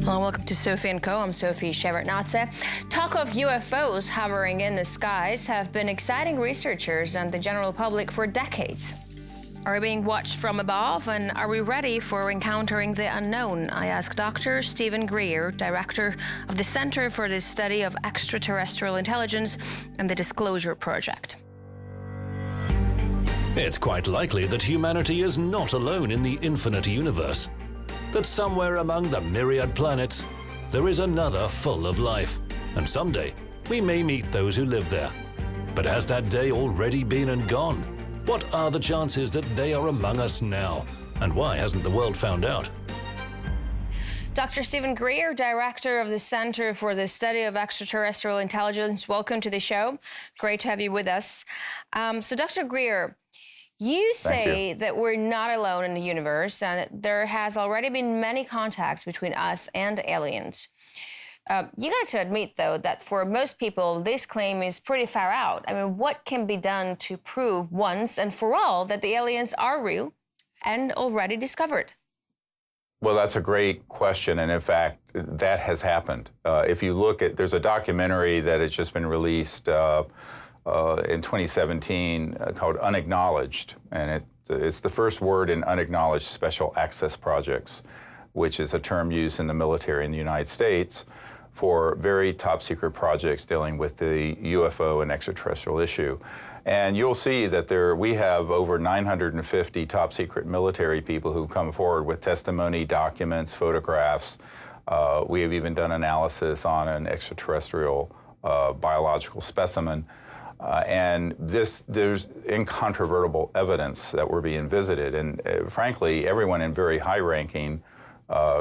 Well, welcome to Sophie & Co. I'm Sophie Shevardnadze. Talk of UFOs hovering in the skies have been exciting researchers and the general public for decades. Are we being watched from above, and are we ready for encountering the unknown? I asked Dr. Steven Greer, director of the Center for the Study of Extra-Terrestrial Intelligence and the Disclosure Project. It's quite likely that humanity is not alone in the infinite universe. That somewhere among the myriad planets, there is another full of life. And someday, we may meet those who live there. But has that day already been and gone? What are the chances that they are among us now? And why hasn't the world found out? Dr. Steven Greer, director of the Center for the Study of Extra-Terrestrial Intelligence, welcome to the show. Great to have you with us. So Dr. Greer, you say that we're not alone in the universe and that there has already been many contacts between us and aliens. You got to admit, though, that for most people, this claim is pretty far out. I mean, what can be done to prove once and for all that the aliens are real and already discovered? Well, that's a great question. And in fact, that has happened. If you look at, there's a documentary that has just been released in 2017 called Unacknowledged. And it's the first word in Unacknowledged Special Access Projects, which is a term used in the military in the United States for very top secret projects dealing with the UFO and extraterrestrial issue. And you'll see that we have over 950 top secret military people who come forward with testimony, documents, photographs. We have even done analysis on an extraterrestrial biological specimen. And there's incontrovertible evidence that we're being visited. And frankly, everyone in very high-ranking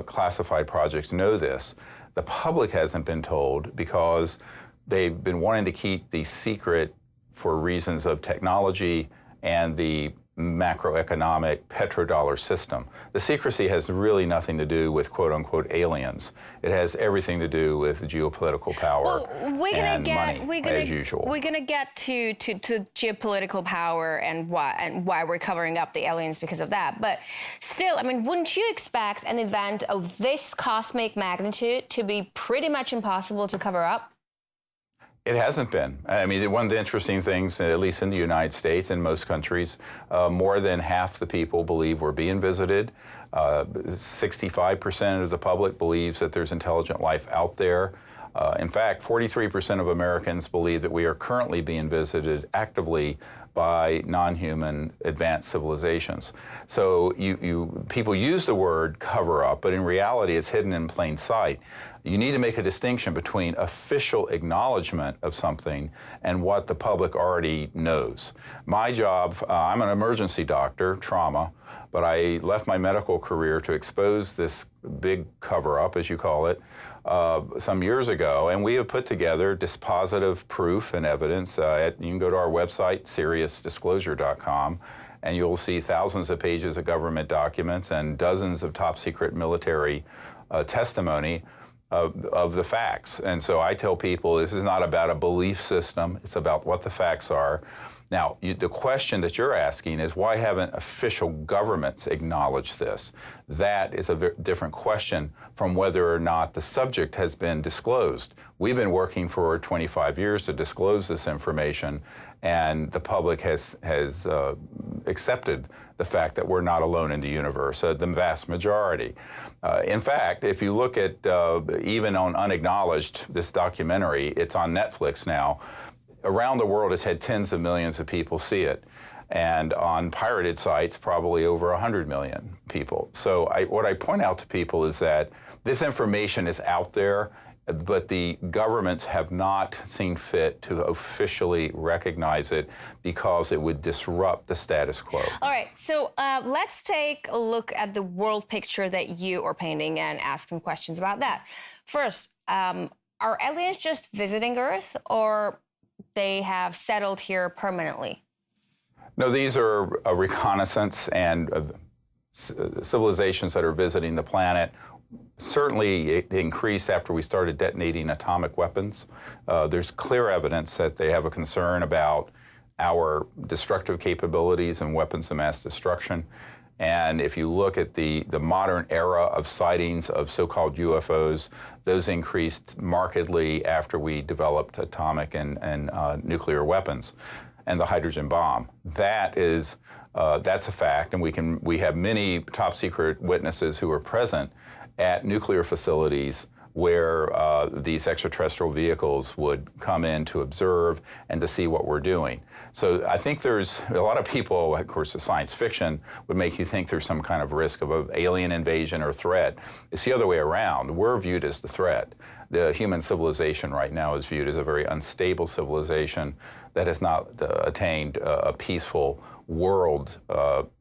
classified projects know this. The public hasn't been told because they've been wanting to keep the secret for reasons of technology and the macroeconomic petrodollar system. The secrecy has really nothing to do with quote-unquote aliens. It has everything to do with geopolitical power and money, as usual. We're going to get to geopolitical power and why we're covering up the aliens because of that. But still, I mean, wouldn't you expect an event of this cosmic magnitude to be pretty much impossible to cover up? It hasn't been. I mean, one of the interesting things, at least in the United States and most countries, more than half the people believe we're being visited. 65% of the public believes that there's intelligent life out there. In fact, 43% of Americans believe that we are currently being visited actively by non-human advanced civilizations. So people use the word cover up, but in reality it's hidden in plain sight. You need to make a distinction between official acknowledgement of something and what the public already knows. My job, I'm an emergency doctor, trauma, but I left my medical career to expose this big cover-up, as you call it, some years ago, and we have put together dispositive proof and evidence. You can go to our website, SeriousDisclosure.com, and you'll see thousands of pages of government documents and dozens of top-secret military testimony of the facts. And so I tell people this is not about a belief system, it's about what the facts are. Now, the question that you're asking is why haven't official governments acknowledged this? That is a different question from whether or not the subject has been disclosed. We've been working for 25 years to disclose this information, and the public has accepted the fact that we're not alone in the universe, the vast majority. In fact, if you look at even on Unacknowledged, this documentary, it's on Netflix now, around the world, it's had tens of millions of people see it. And on pirated sites, probably over 100 million people. So what I point out to people is that this information is out there, but the governments have not seen fit to officially recognize it because it would disrupt the status quo. All right, so let's take a look at the world picture that you are painting and ask some questions about that. First, are aliens just visiting Earth, or they have settled here permanently? No, these are a reconnaissance and civilizations that are visiting the planet. Certainly it increased after we started detonating atomic weapons. There's clear evidence that they have a concern about our destructive capabilities and weapons of mass destruction. And if you look at the modern era of sightings of so-called UFOs, those increased markedly after we developed atomic and nuclear weapons and the hydrogen bomb. That's a fact, and we have many top secret witnesses who are present at nuclear facilities where these extraterrestrial vehicles would come in to observe and to see what we're doing. So I think there's a lot of people, of course, the science fiction would make you think there's some kind of risk of an alien invasion or threat. It's the other way around. We're viewed as the threat. The human civilization right now is viewed as a very unstable civilization that has not attained a peaceful world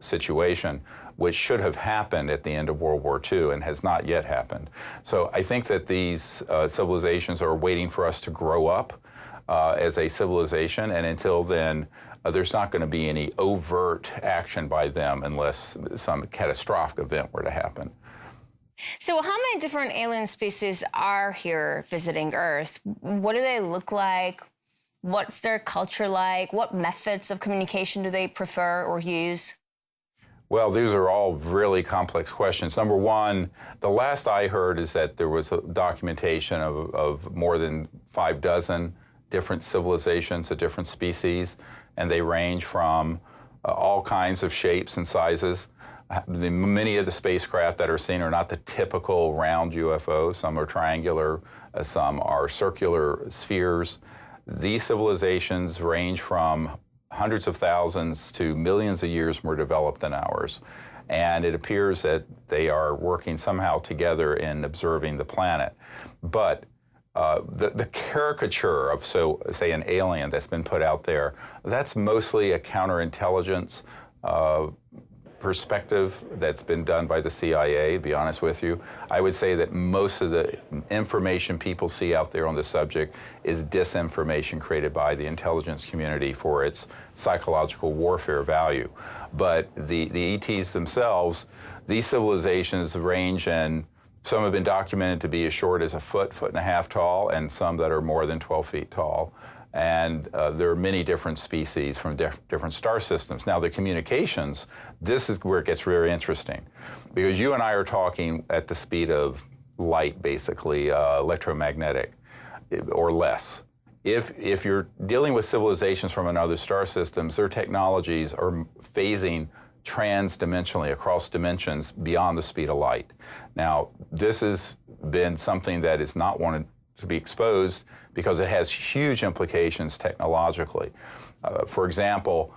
situation, which should have happened at the end of World War II and has not yet happened. So I think that these civilizations are waiting for us to grow up as a civilization, and until then, there's not going to be any overt action by them unless some catastrophic event were to happen. So how many different alien species are here visiting Earth? What do they look like? What's their culture like? What methods of communication do they prefer or use? Well, these are all really complex questions. Number one, the last I heard is that there was a documentation of more than 6 different civilizations of different species, and they range from all kinds of shapes and sizes. Many of the spacecraft that are seen are not the typical round UFO. Some are triangular, some are circular spheres. These civilizations range from hundreds of thousands to millions of years more developed than ours. And it appears that they are working somehow together in observing the planet. But the caricature of, say, an alien that's been put out there, that's mostly a counterintelligence perspective that's been done by the CIA, to be honest with you. I would say that most of the information people see out there on the subject is disinformation created by the intelligence community for its psychological warfare value. But the ETs themselves, these civilizations range in, some have been documented to be as short as a foot and a half tall, and some that are more than 12 feet tall. And there are many different species from different star systems. Now, the communications, this is where it gets very interesting, because you and I are talking at the speed of light, basically, electromagnetic, or less. If you're dealing with civilizations from another star systems, their technologies are phasing trans-dimensionally across dimensions beyond the speed of light. Now, this has been something that is not wanted to be exposed because it has huge implications technologically. For example,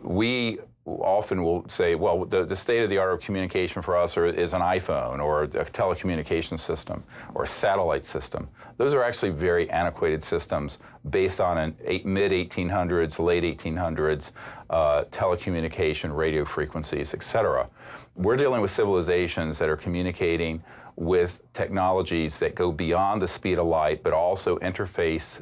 we often will say, well, the state-of-the-art of communication for us is an iPhone or a telecommunications system or a satellite system. Those are actually very antiquated systems based on mid-1800s, late 1800s telecommunication, radio frequencies, etc. We're dealing with civilizations that are communicating with technologies that go beyond the speed of light, but also interface,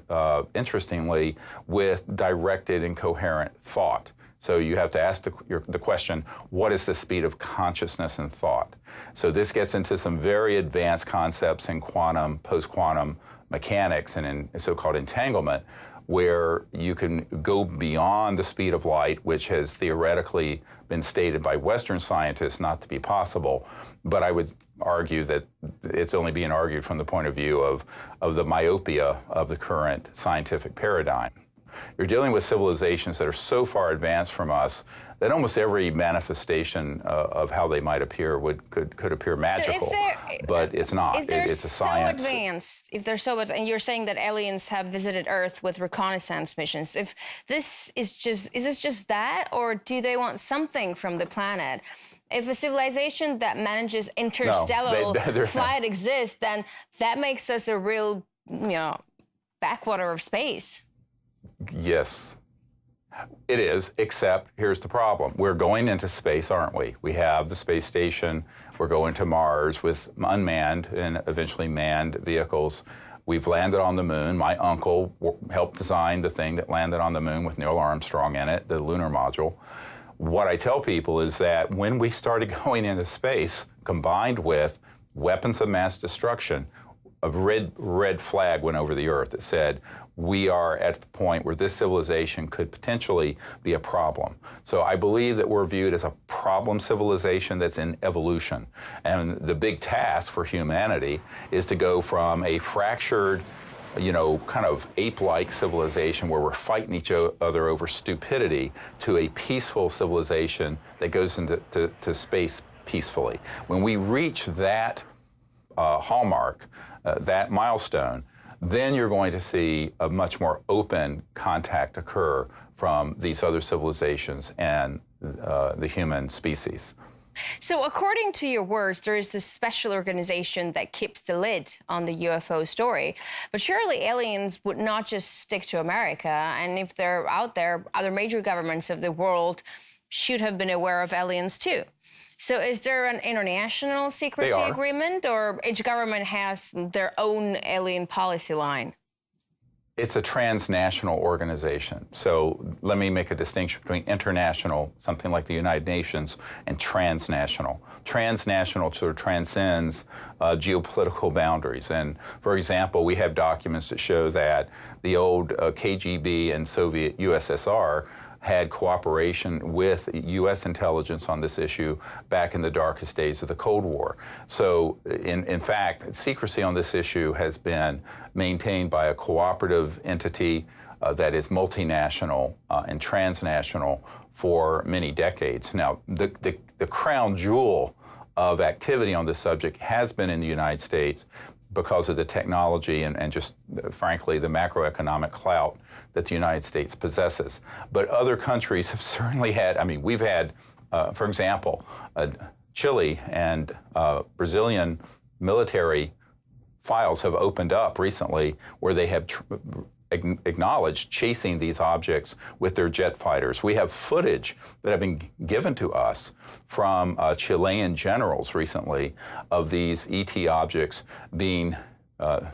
interestingly, with directed and coherent thought. So you have to ask the question, what is the speed of consciousness and thought? So this gets into some very advanced concepts in quantum, post-quantum mechanics and in so-called entanglement, where you can go beyond the speed of light, which has theoretically been stated by Western scientists not to be possible. But I would argue that it's only being argued from the point of view of the myopia of the current scientific paradigm. You're dealing with civilizations that are so far advanced from us that almost every manifestation of how they might appear could appear magical, but it's not. It's a science. If they're so advanced, and you're saying that aliens have visited Earth with reconnaissance missions, if this is this just that, or do they want something from the planet? If a civilization that manages interstellar flight exists, then that makes us a real, backwater of space. Yes, it is, except here's the problem. We're going into space, aren't we? We have the space station. We're going to Mars with unmanned and eventually manned vehicles. We've landed on the moon. My uncle helped design the thing that landed on the moon with Neil Armstrong in it, the lunar module. What I tell people is that when we started going into space, combined with weapons of mass destruction, red flag went over the earth that said, we are at the point where this civilization could potentially be a problem. So I believe that we're viewed as a problem civilization that's in evolution. And the big task for humanity is to go from a fractured, kind of ape-like civilization where we're fighting each other over stupidity to a peaceful civilization that goes into space peacefully. When we reach that hallmark, that milestone, then you're going to see a much more open contact occur from these other civilizations and the human species. So according to your words, there is this special organization that keeps the lid on the UFO story. But surely aliens would not just stick to America. And if they're out there, other major governments of the world should have been aware of aliens too. So is there an international secrecy agreement, or each government has their own alien policy line? It's a transnational organization. So let me make a distinction between international, something like the United Nations, and transnational. Transnational sort of transcends geopolitical boundaries. And for example, we have documents that show that the old KGB and Soviet USSR had cooperation with U.S. intelligence on this issue back in the darkest days of the Cold War. So, in fact, secrecy on this issue has been maintained by a cooperative entity that is multinational and transnational for many decades. Now, the crown jewel of activity on this subject has been in the United States because of the technology and just, frankly, the macroeconomic clout that the United States possesses. But other countries have certainly had, we've had, for example, Chile and Brazilian military files have opened up recently where they have acknowledged chasing these objects with their jet fighters. We have footage that have been given to us from Chilean generals recently of these ET objects being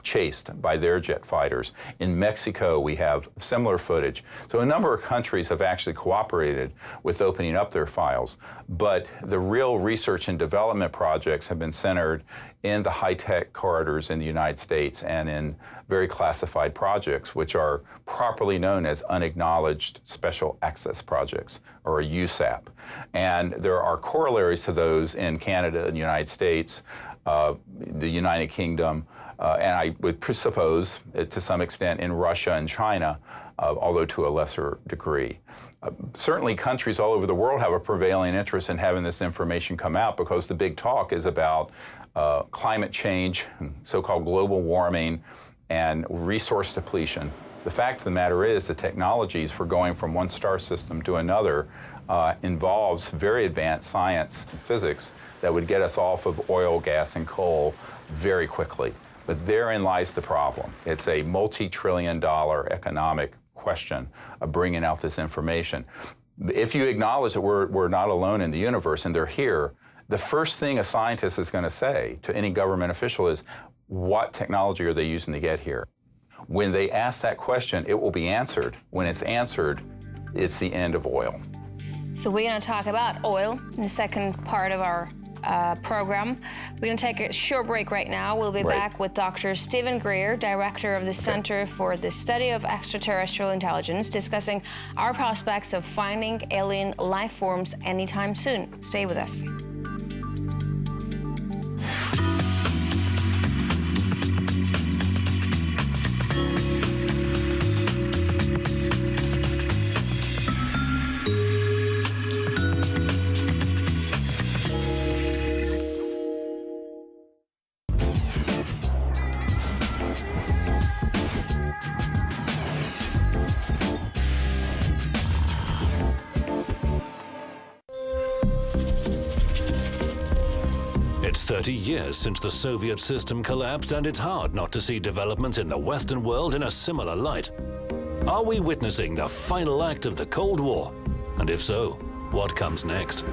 chased by their jet fighters. In Mexico, we have similar footage. So a number of countries have actually cooperated with opening up their files, but the real research and development projects have been centered in the high-tech corridors in the United States and in very classified projects, which are properly known as unacknowledged special access projects, or a USAP. And there are corollaries to those in Canada and the United States, the United Kingdom, and I would presuppose, to some extent, in Russia and China, although to a lesser degree. Certainly countries all over the world have a prevailing interest in having this information come out because the big talk is about climate change, so-called global warming, and resource depletion. The fact of the matter is the technologies for going from one star system to another involves very advanced science and physics that would get us off of oil, gas, and coal very quickly. But therein lies the problem. It's a multi-trillion-dollar economic question of bringing out this information. If you acknowledge that we're not alone in the universe and they're here, the first thing a scientist is going to say to any government official is, what technology are they using to get here? When they ask that question, it will be answered. When it's answered, it's the end of oil. So we're going to talk about oil in the second part of our program. We're going to take a short break right now. We'll be back with Dr. Steven Greer, director of the Center for the Study of Extra-Terrestrial Intelligence, discussing our prospects of finding alien life forms anytime soon. Stay with us. It's 30 years since the Soviet system collapsed, and it's hard not to see developments in the Western world in a similar light. Are we witnessing the final act of the Cold War? And if so, what comes next?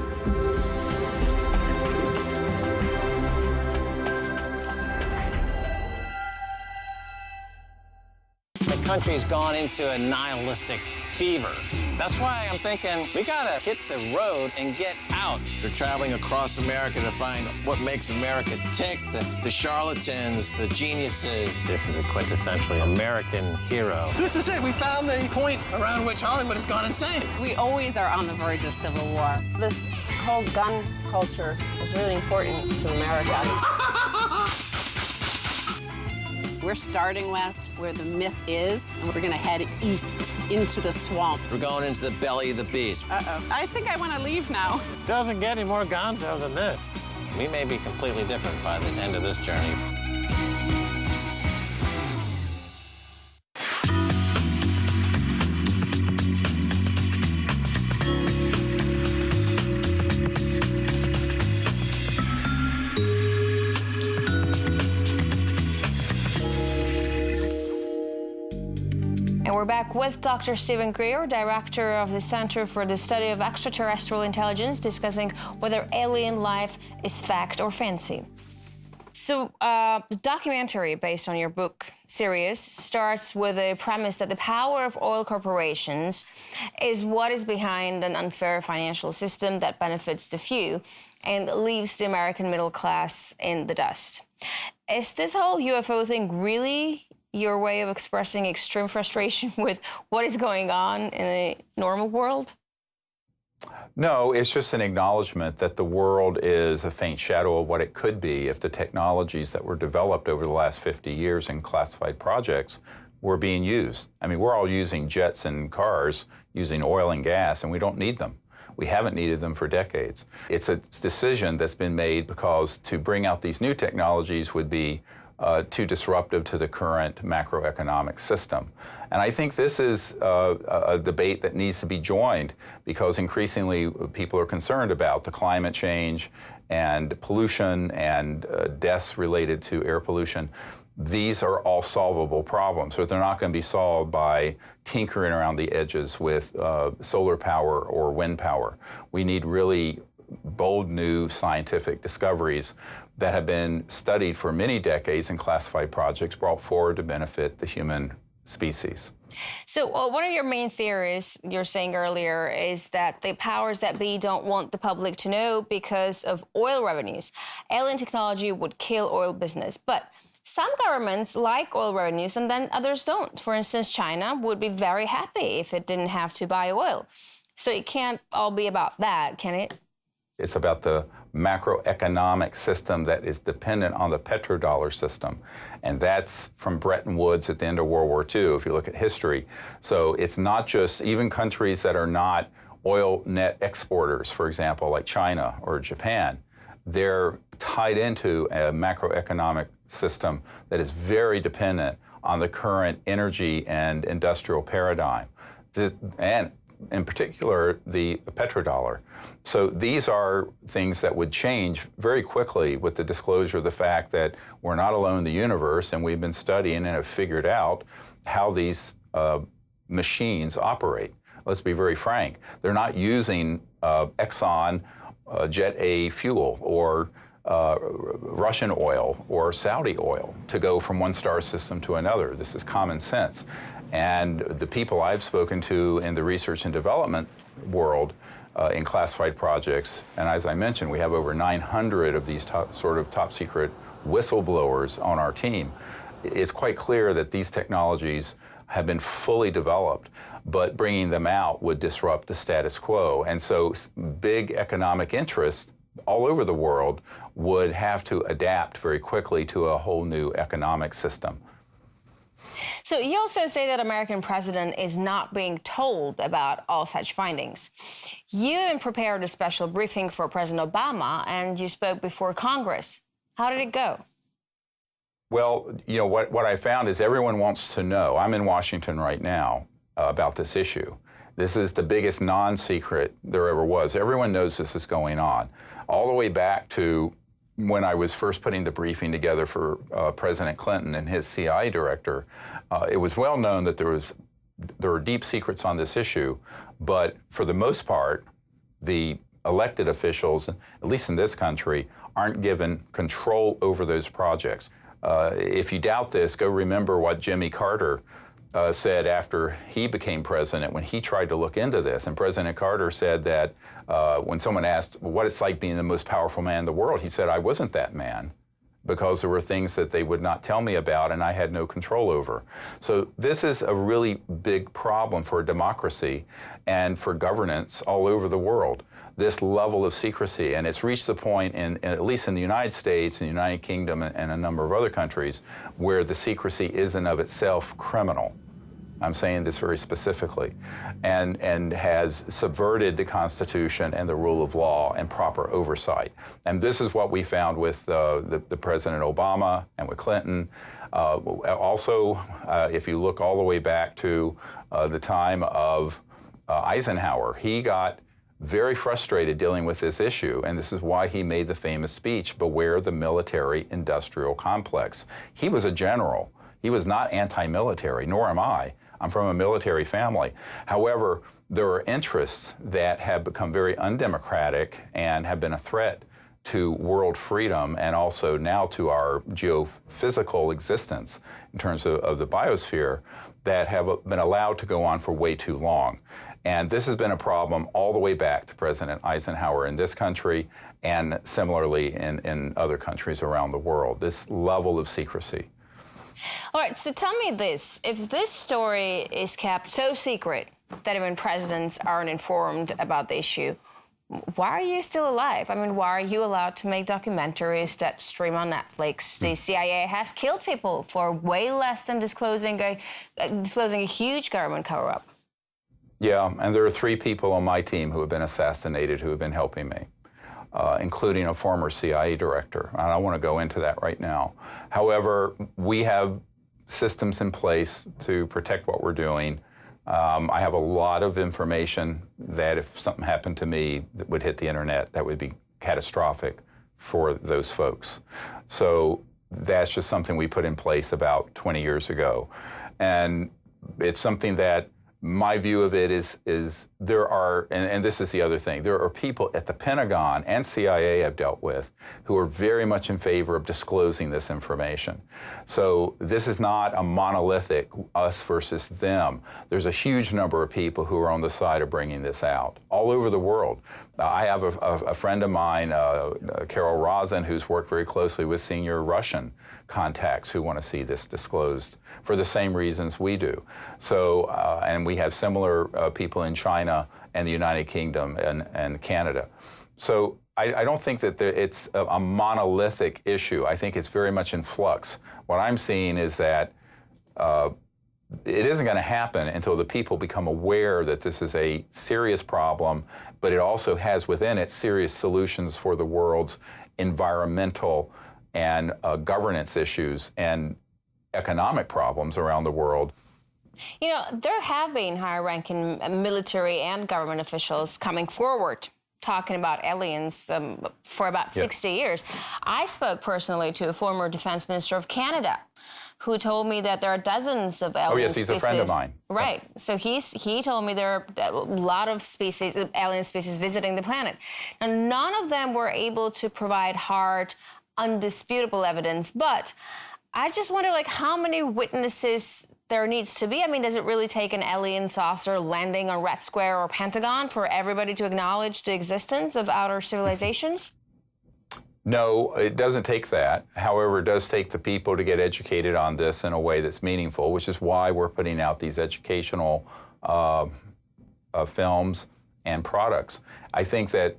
The country's gone into a nihilistic fever. That's why I'm thinking we gotta hit the road and get out. They're traveling across America to find what makes America tick, the charlatans, the geniuses. This is a quintessentially American hero. This is it. We found the point around which Hollywood has gone insane. We always are on the verge of civil war. This whole gun culture is really important to America. We're starting west, where the myth is, and we're gonna head east into the swamp. We're going into the belly of the beast. Uh-oh. I think I want to leave now. Doesn't get any more gonzo than this. We may be completely different by the end of this journey. We're back with Dr. Steven Greer, director of the Center for the Study of Extra-Terrestrial Intelligence, discussing whether alien life is fact or fancy. So the documentary based on your book series starts with a premise that the power of oil corporations is what is behind an unfair financial system that benefits the few and leaves the American middle class in the dust. Is this whole UFO thing really your way of expressing extreme frustration with what is going on in the normal world? No, it's just an acknowledgement that the world is a faint shadow of what it could be if the technologies that were developed over the last 50 years in classified projects were being used. I mean, we're all using jets and cars using oil and gas, and we don't need them. We haven't needed them for decades. It's a decision that's been made because to bring out these new technologies would be too disruptive to the current macroeconomic system. And I think this is a debate that needs to be joined because increasingly people are concerned about the climate change and pollution and deaths related to air pollution. These are all solvable problems, but they're not going to be solved by tinkering around the edges with solar power or wind power. We need really bold new scientific discoveries that have been studied for many decades in classified projects brought forward to benefit the human species. So one of your main theories you're saying earlier is that the powers that be don't want the public to know because of oil revenues. Alien technology would kill oil business, but some governments like oil revenues and then others don't. For instance, China would be very happy if it didn't have to buy oil. So it can't all be about that, can it? It's about the macroeconomic system that is dependent on the petrodollar system. And that's from Bretton Woods at the end of World War II, if you look at history. So it's not just even countries that are not oil net exporters, for example, like China or Japan, they're tied into a macroeconomic system that is very dependent on the current energy and industrial paradigm. And in particular, the petrodollar. So these are things that would change very quickly with the disclosure of the fact that we're not alone in the universe, and we've been studying and have figured out how these machines operate. Let's be very frank. They're not using Exxon Jet A fuel or Russian oil or Saudi oil to go from one star system to another. This is common sense. And the people I've spoken to in the research and development world in classified projects, and as I mentioned, we have over 900 of these top secret whistleblowers on our team. It's quite clear that these technologies have been fully developed, but bringing them out would disrupt the status quo. And so big economic interests all over the world would have to adapt very quickly to a whole new economic system. So you also say that American president is not being told about all such findings. You prepared a special briefing for President Obama, and you spoke before Congress. How did it go? Well, you know, what I found is everyone wants to know. I'm in Washington right now about this issue. This is the biggest non-secret there ever was. Everyone knows this is going on. All the way back to when I was first putting the briefing together for President Clinton and his CI director, it was well known that there were deep secrets on this issue, but for the most part, the elected officials, at least in this country, aren't given control over those projects. If you doubt this, go remember what Jimmy Carter said after he became president, when he tried to look into this, and President Carter said that when someone asked what it's like being the most powerful man in the world, he said, I wasn't that man, because there were things that they would not tell me about and I had no control over. So this is a really big problem for democracy and for governance all over the world, this level of secrecy. And it's reached the point, at least in the United States, and the United Kingdom, and a number of other countries, where the secrecy is in of itself criminal. I'm saying this very specifically, and has subverted the Constitution and the rule of law and proper oversight. And this is what we found with the President Obama and with Clinton. Also, if you look all the way back to the time of Eisenhower, he got very frustrated dealing with this issue, and this is why he made the famous speech, "Beware the military-industrial complex." He was a general. He was not anti-military, nor am I. I'm from a military family. However, there are interests that have become very undemocratic and have been a threat to world freedom and also now to our geophysical existence in terms of the biosphere that have been allowed to go on for way too long. And this has been a problem all the way back to President Eisenhower in this country and similarly in other countries around the world, this level of secrecy. All right, so tell me this. If this story is kept so secret that even presidents aren't informed about the issue, why are you still alive? I mean, why are you allowed to make documentaries that stream on Netflix? The CIA has killed people for way less than disclosing a huge government cover-up. Yeah, and there are 3 people on my team who have been assassinated who have been helping me, including a former CIA director. And I want to go into that right now. However, we have systems in place to protect what we're doing. I have a lot of information that if something happened to me that would hit the internet, that would be catastrophic for those folks. So that's just something we put in place about 20 years ago. And it's something that my view of it is there are, and this is the other thing, there are people at the Pentagon and CIA I've dealt with who are very much in favor of disclosing this information. So this is not a monolithic us versus them. There's a huge number of people who are on the side of bringing this out all over the world. I have a friend of mine, Carol Rosin, who's worked very closely with senior Russian contacts who want to see this disclosed for the same reasons we do. So, and we have similar people in China and the United Kingdom and Canada. So I don't think that it's a monolithic issue. I think it's very much in flux. What I'm seeing is that it isn't going to happen until the people become aware that this is a serious problem, but it also has within it serious solutions for the world's environmental and governance issues and economic problems around the world. You know, there have been high-ranking military and government officials coming forward talking about aliens for about 60 years. I spoke personally to a former defense minister of Canada who told me that there are dozens of alien species. Oh, yes, he's a friend of mine. Right. So he told me there are a lot of species, alien species visiting the planet. And none of them were able to provide hard, undisputable evidence. But I just wonder, like, how many witnesses there needs to be. I mean, does it really take an alien saucer landing on Red Square or Pentagon for everybody to acknowledge the existence of outer civilizations? No, it doesn't take that. However, it does take the people to get educated on this in a way that's meaningful, which is why we're putting out these educational films and products. I think that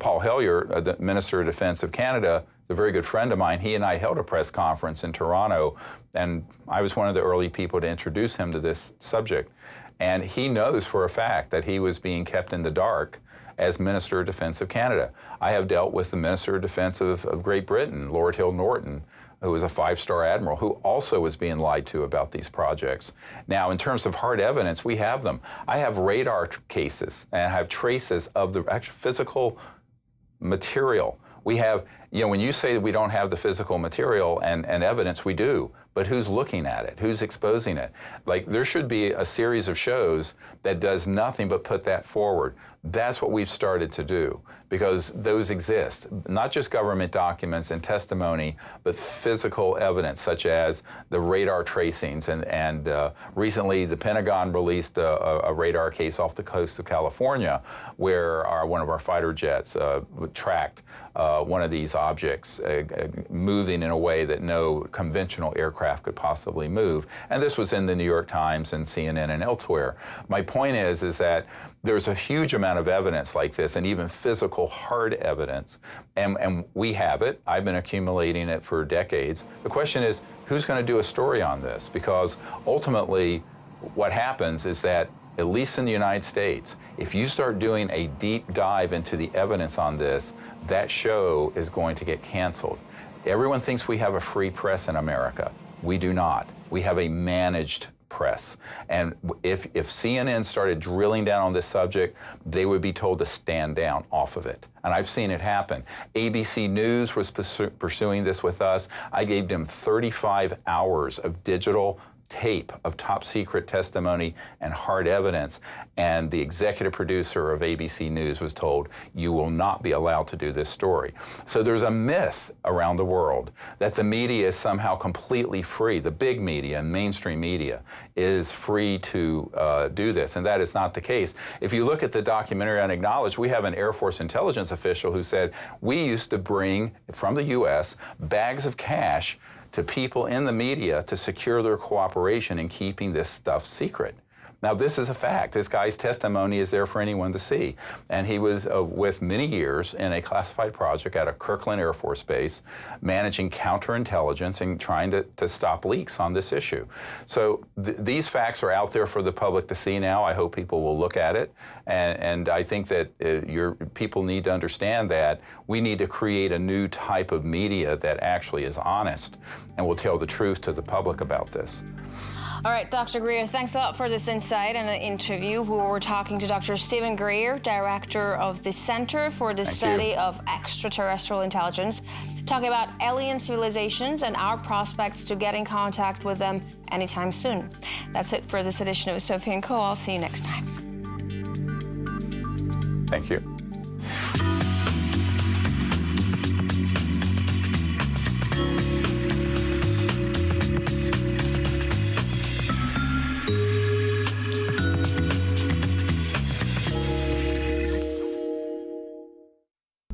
Paul Hellyer, the Minister of Defense of Canada, is a very good friend of mine. He and I held a press conference in Toronto, and I was one of the early people to introduce him to this subject. And he knows for a fact that he was being kept in the dark as Minister of Defense of Canada. I have dealt with the Minister of Defense of Great Britain, Lord Hill Norton, who was a 5-star admiral, who also was being lied to about these projects. Now, in terms of hard evidence, we have them. I have radar cases, and I have traces of the actual physical material. We have You know, when you say that we don't have the physical material and evidence, we do. But who's looking at it? Who's exposing it? Like, there should be a series of shows that does nothing but put that forward. That's what we've started to do, because those exist. Not just government documents and testimony, but physical evidence, such as the radar tracings. And recently, the Pentagon released a radar case off the coast of California where one of our fighter jets tracked one of these objects moving in a way that no conventional aircraft could possibly move. And this was in the New York Times and CNN and elsewhere. My point is that there's a huge amount of evidence like this, and even physical hard evidence, and we have it. I've been accumulating it for decades. The question is, who's going to do a story on this? Because ultimately, what happens is that, at least in the United States, if you start doing a deep dive into the evidence on this, that show is going to get canceled. Everyone thinks we have a free press in America. We do not. We have a managed press. And if CNN started drilling down on this subject, they would be told to stand down off of it. And I've seen it happen. ABC News was pursuing this with us. I gave them 35 hours of digital tape of top secret testimony and hard evidence, and the executive producer of ABC News was told, you will not be allowed to do this story. So there's a myth around the world that the media is somehow completely free. The big media and mainstream media is free to do this, and that is not the case. If you look at the documentary Unacknowledged, we have an Air Force intelligence official who said, we used to bring from the U.S. bags of cash to people in the media to secure their cooperation in keeping this stuff secret. Now, this is a fact. This guy's testimony is there for anyone to see. And he was with many years in a classified project at a Kirkland Air Force Base, managing counterintelligence and trying to stop leaks on this issue. So these facts are out there for the public to see now. I hope people will look at it. And I think that people need to understand that we need to create a new type of media that actually is honest and will tell the truth to the public about this. All right, Dr. Greer, thanks a lot for this insight and the interview. We were talking to Dr. Steven Greer, director of the Center for the Study of Extra-Terrestrial Intelligence, talking about alien civilizations and our prospects to get in contact with them anytime soon. That's it for this edition of Sophie & Co. I'll see you next time. Thank you.